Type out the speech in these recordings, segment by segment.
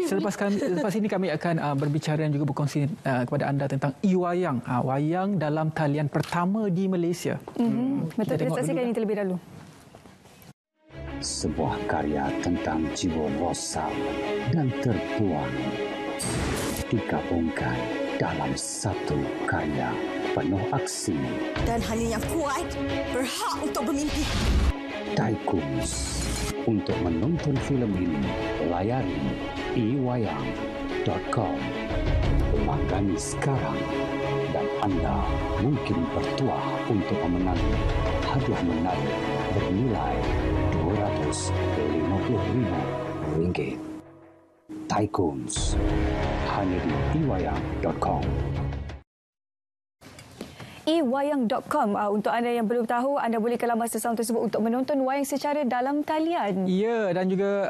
Selepas ini kami akan berbicara dan juga berkongsi kepada anda tentang e-wayang, wayang dalam talian pertama di Malaysia. Betul, kita saksikan ini terlebih dahulu. Sebuah karya tentang jiwa bosal dan terbuang digabungkan dalam satu karya penuh aksi. Dan hanya yang kuat berhak untuk bermimpi. Tycoons. Untuk menonton filem ini, layari ewayang.com. Langgani sekarang dan anda mungkin bertuah untuk memenangi hadiah menarik bernilai RM250,000. Tycoons hanya di ewayang.com. ewayang.com. Untuk anda yang belum tahu, anda boleh ke laman sesama tersebut untuk menonton wayang secara dalam talian. Ya, dan juga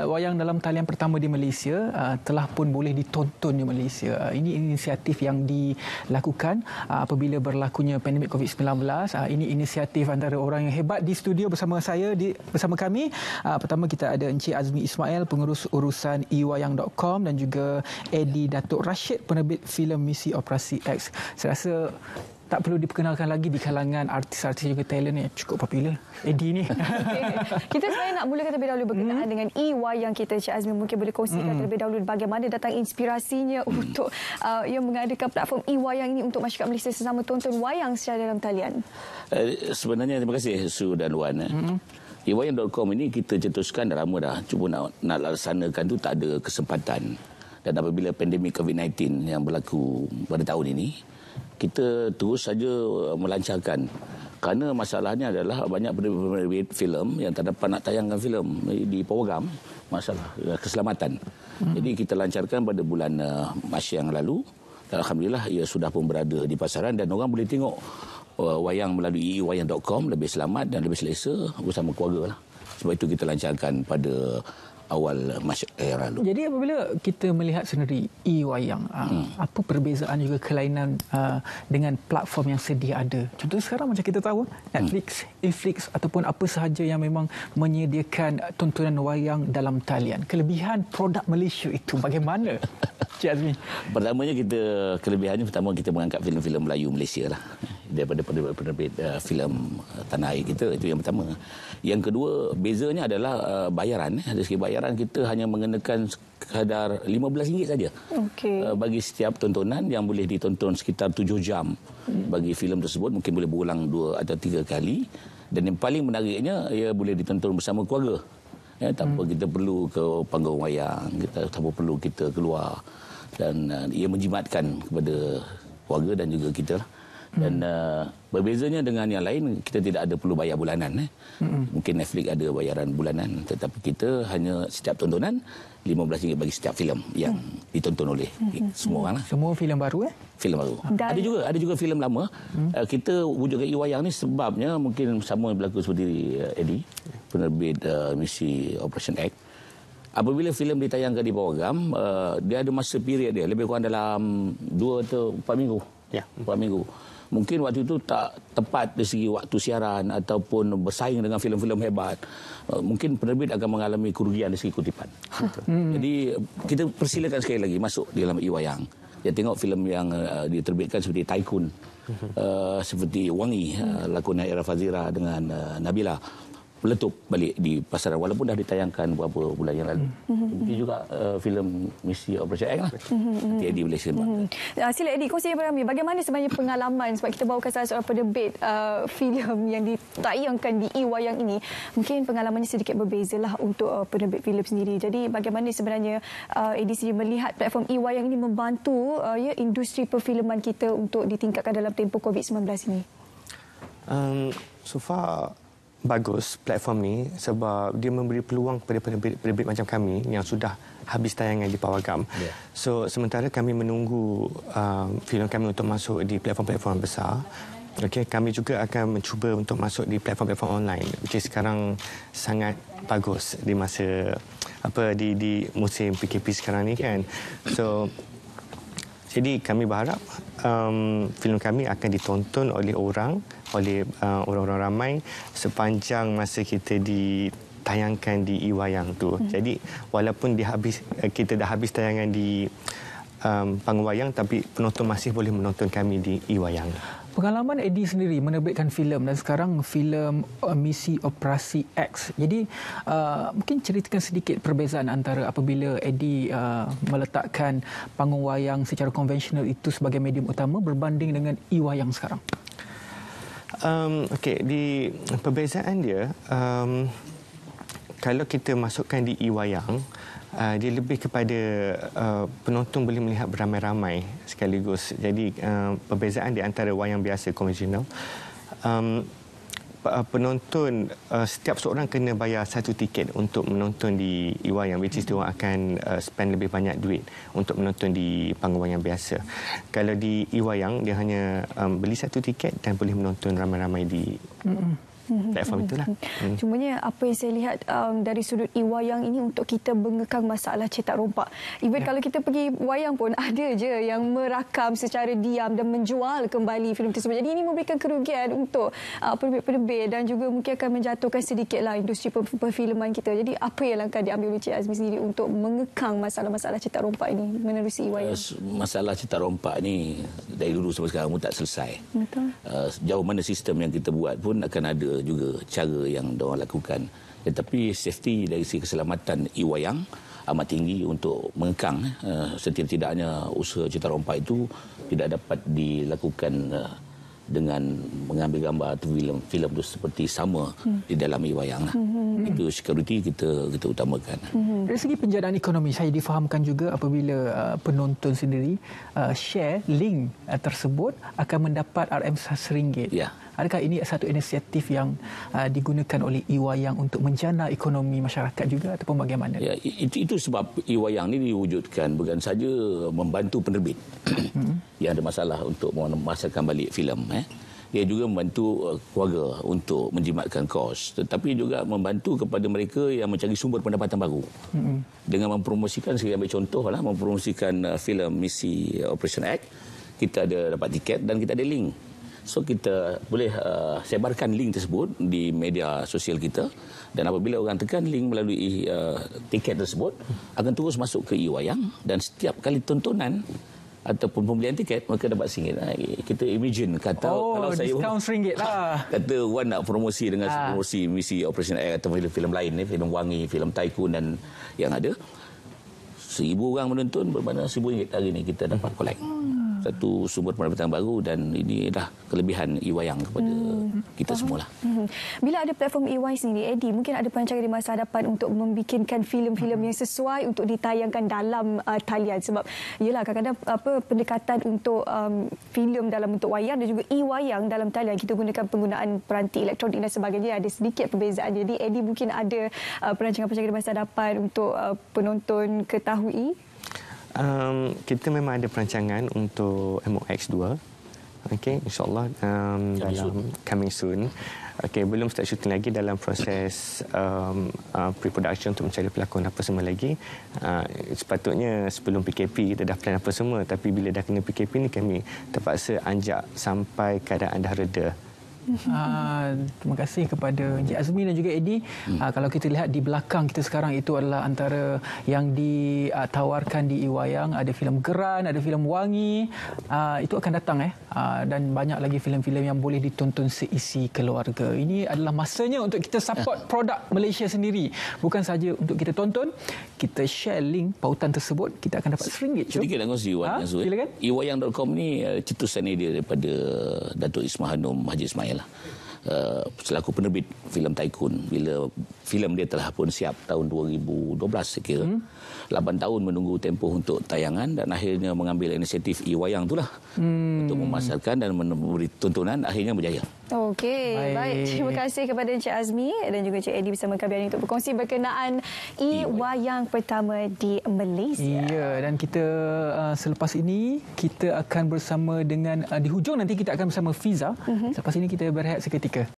wayang dalam talian pertama di Malaysia telah pun boleh ditonton di Malaysia. Ini inisiatif yang dilakukan apabila berlakunya pandemik COVID-19. Ini inisiatif antara orang yang hebat di studio bersama saya, bersama kami. Pertama kita ada Encik Azmi Ismail, pengurus urusan ewayang.com, dan juga Eddie Datuk Rashid, penerbit filem Misi Operasi X. Saya rasa tak perlu diperkenalkan lagi di kalangan artis-artis juga talent yang cukup popular. Eddie ni. Okay. Kita sebenarnya nak mulakan terlebih dahulu berkenaan dengan e-wayang kita. Cik Azmi mungkin boleh kongsikan terlebih dahulu bagaimana datang inspirasinya untuk yang mengadakan platform e-wayang ini untuk masyarakat Malaysia sesama tonton wayang secara dalam talian. Sebenarnya terima kasih Su dan Wan. ewayang.com ini kita cetuskan dah lama dah. Cuma nak laksanakan tu tak ada kesempatan. Dan apabila pandemik COVID-19 yang berlaku pada tahun ini, kita terus saja melancarkan. Kerana masalahnya adalah banyak penerbit filem yang tak dapat nak tayangkan filem di program, masalah keselamatan. Jadi kita lancarkan pada bulan Mac yang lalu. Dan alhamdulillah ia sudah pun berada di pasaran dan orang boleh tengok wayang melalui ewayang.com lebih selamat dan lebih selesa bersama keluarga lah. Sebab itu kita lancarkan pada awal Mac yang lalu. Jadi apabila kita melihat sendiri e-wayang, apa perbezaan juga kelainan dengan platform yang sedia ada? Contoh sekarang macam kita tahu Netflix, Netflix ataupun apa sahaja yang memang menyediakan tontonan wayang dalam talian. Kelebihan produk Malaysia itu bagaimana? Cik Azmi. Pertamanya kelebihannya pertama kita mengangkat filem-filem Melayu Malaysia lah. Daripada penerbit filem tanah air kita, itu yang pertama. Yang kedua, bezanya adalah bayaran. Dari segi bayaran kita hanya mengenakan sekadar RM15 saja. Bagi setiap tontonan yang boleh ditonton sekitar 7 jam. Bagi filem tersebut mungkin boleh berulang 2 atau 3 kali. Dan yang paling menariknya, ia boleh ditonton bersama keluarga. Tanpa kita perlu ke panggung wayang, tanpa perlu kita keluar. Dan ia menjimatkan kepada keluarga dan juga kita lah. Dan berbezanya dengan yang lain, kita tidak ada perlu bayar bulanan. Mungkin Netflix ada bayaran bulanan, tetapi kita hanya setiap tontonan RM15 bagi setiap filem yang ditonton oleh semua orang lah. Semua filem baru Filem baru. Ada juga filem lama. Kita wujudkan e-wayang ni sebabnya mungkin sama berlaku seperti Eddie, penerbit Misi Operation X. Apabila filem ditayangkan di program, dia ada masa period dia lebih kurang dalam 2 atau 4 minggu. 4 minggu. Mungkin waktu itu tak tepat dari segi waktu siaran ataupun bersaing dengan filem-filem hebat. Mungkin penerbit akan mengalami kerugian dari segi kutipan. Jadi kita persilakan sekali lagi masuk di dalam e-wayang. Dia tengok filem yang diterbitkan seperti Tycoon, seperti Wangi, lakonan Era Fazira dengan Nabila, meletup balik di pasaran walaupun dah ditayangkan beberapa bulan yang lalu. Mungkin juga filem Misi Operation X lah. Nanti Eddie boleh sembang. Sila Eddie, kongsi pada kami bagaimana sebenarnya pengalaman, sebab kita bawakan salah seorang penerbit filem yang ditayangkan di e-wayang ini. Mungkin pengalamannya sedikit berbeza lah untuk penerbit filem sendiri. Jadi bagaimana sebenarnya Eddie sendiri melihat platform e-wayang ini membantu industri perfilman kita untuk ditingkatkan dalam tempoh COVID-19 ini? So far bagus platform ni sebab dia memberi peluang kepada penerbit macam kami yang sudah habis tayangan di pawagam. So sementara kami menunggu filem kami untuk masuk di platform-platform besar, kami juga akan mencuba untuk masuk di platform-platform online, which is sekarang sangat bagus di masa di musim PKP sekarang ni kan. So jadi kami berharap filem kami akan ditonton oleh orang-orang ramai sepanjang masa kita tayangkan di E-Wayang tu. Jadi walaupun kita dah habis tayangan di panggung wayang, tapi penonton masih boleh menonton kami di E-Wayang. Pengalaman Eddie sendiri menerbitkan filem dan sekarang filem Misi Operasi X. Jadi mungkin ceritakan sedikit perbezaan antara apabila Eddie meletakkan panggung wayang secara konvensional itu sebagai medium utama berbanding dengan E-Wayang sekarang. Okey, di perbezaan dia, kalau kita masukkan di E-Wayang, dia lebih kepada penonton boleh melihat beramai-ramai sekaligus. Jadi perbezaan di antara wayang biasa konvensional, penonton setiap seorang kena bayar satu tiket untuk menonton di E-Wayang, which is diorang akan spend lebih banyak duit untuk menonton di panggung wayang biasa. Kalau di E-Wayang dia hanya beli satu tiket dan boleh menonton ramai-ramai di platform itulah. Cumanya apa yang saya lihat dari sudut E-Wayang ini untuk kita mengekang masalah cetak rompak. Even kalau kita pergi wayang pun ada je yang merakam secara diam dan menjual kembali filem tersebut. Jadi ini memberikan kerugian untuk penerbit dan juga mungkin akan menjatuhkan sedikitlah industri perfilman kita. Jadi apa yang langkah diambil oleh Cik Azmi sendiri untuk mengekang masalah-masalah cetak rompak ini menerusi E-Wayang? Masalah cetak rompak ni dari dulu sampai sekarang pun tak selesai. Betul. Sejauh mana sistem yang kita buat pun akan ada juga cara yang diorang lakukan. Tetapi safety dari segi keselamatan E-Wayang amat tinggi untuk mengekang setidak-tidaknya usaha cetak rompak itu tidak dapat dilakukan dengan mengambil gambar atau filem itu seperti sama di dalam E-Wayang. Itu security kita utamakan. Dari segi penjanaan ekonomi, saya difahamkan juga apabila penonton sendiri share link tersebut akan mendapat RM RM1. Ya. Adakah ini satu inisiatif yang digunakan oleh E-Wayang untuk menjana ekonomi masyarakat juga ataupun bagaimana? Ya, itu sebab E-Wayang ini diwujudkan bukan saja membantu penerbit yang ada masalah untuk memasarkan balik filem. Dia juga membantu keluarga untuk menjimatkan kos, tetapi juga membantu kepada mereka yang mencari sumber pendapatan baru. Dengan mempromosikan, saya ambil contohlah, mempromosikan filem Misi Operation X, kita ada dapat tiket dan kita ada link. So kita boleh sebarkan link tersebut di media sosial kita, dan apabila orang tekan link melalui tiket tersebut akan terus masuk ke E-Wayang, dan setiap kali tontonan ataupun pembelian tiket mereka dapat RM1. Kita imagine kata kalau saya diskaun RM1 lah. Kata Wan nak promosi dengan promosi Misi Operation X atau filem-filem lain ni, filem Wangi, filem Tycoon dan yang ada, 1,000 orang menonton bermakna RM1,000 hari ni kita dapat collect. Satu sumber pendapatan baru, dan ini dah kelebihan E-Wayang kepada kita semualah. Bila ada platform E-Wayang sendiri, Eddie, mungkin ada perancangan di masa hadapan untuk membikinkan filem-filem yang sesuai untuk ditayangkan dalam talian, sebab yalah kadang-kadang pendekatan untuk filem dalam bentuk wayang dan juga E-Wayang dalam talian kita gunakan penggunaan peranti elektronik dan sebagainya, ada sedikit perbezaan. Jadi Eddie mungkin ada perancangan-perancangan di masa hadapan untuk penonton ketahui? Kita memang ada perancangan untuk MOX2. Okey, insya-Allah dalam coming soon. Okey, belum start syuting lagi, dalam proses pre-production untuk mencari pelakon apa semua lagi. Sepatutnya sebelum PKP kita dah plan apa semua, tapi bila dah kena PKP ni kami terpaksa anjak sampai keadaan dah reda. Terima kasih kepada Encik Azmi dan juga Eddie. Kalau kita lihat di belakang kita sekarang, itu adalah antara yang ditawarkan di E-Wayang. Ada filem Geran, ada filem Wangi. Itu akan datang dan banyak lagi filem-filem yang boleh ditonton seisi keluarga. Ini adalah masanya untuk kita support produk Malaysia sendiri. Bukan saja untuk kita tonton, kita share link pautan tersebut, kita akan dapat RM1. Sedikit nak kongsi Wan. Silakan. E-Wayang.com ni cetusan idea daripada Datuk Ismail Hanum Haji Ismail selaku penerbit filem Tycoon. Bila filem dia telah pun siap tahun 2012 saya kira. 8 tahun menunggu tempoh untuk tayangan, dan akhirnya mengambil inisiatif E-Wayang itulah untuk memasarkan dan memberi tontonan, akhirnya berjaya. Okey, baik. Terima kasih kepada Encik Azmi dan juga Encik Eddie bersama kami untuk berkongsi berkenaan E-Wayang pertama di Malaysia. Ya, dan kita selepas ini kita akan bersama dengan di hujung nanti kita akan bersama Fiza. Selepas ini kita berehat seketika.